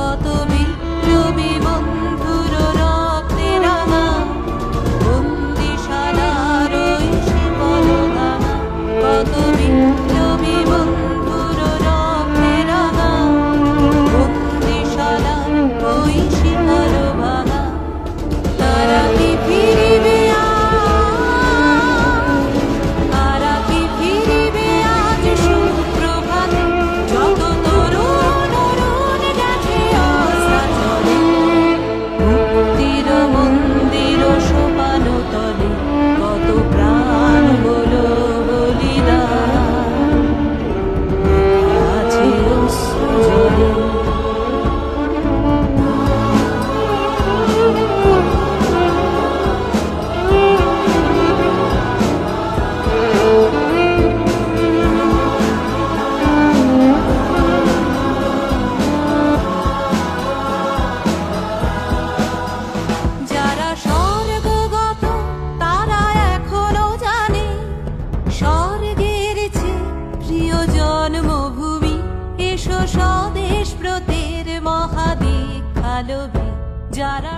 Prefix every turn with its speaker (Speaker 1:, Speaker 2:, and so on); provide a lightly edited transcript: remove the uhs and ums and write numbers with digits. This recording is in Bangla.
Speaker 1: কত বিপ্লবী বন্ধুর রক্তে রাঙা বন্দিশালার ওই শিকল ভাঙা, কত বিপ্লবী বন্ধুর রক্তে রাঙা বন্দিশালার ওই শিকল ভাঙা। তারা কি ফিরিবে আজ, তারা কি ফিরিবে আজ সুপ্রভাতে, যত তরুণ অরুণ গেছে অস্তাচলে। মুক্তির মন্দির সোপান তলে কত প্রাণ হলো বলিদান, আছে অশ্রু জলে। যারা স্বর্গগত তারা এখনো জানে স্বর্গের চেয়ে প্রিয় জন্মভূমি। এসো স্বদেশ ব্রতের মহাদীক্ষালভী যারা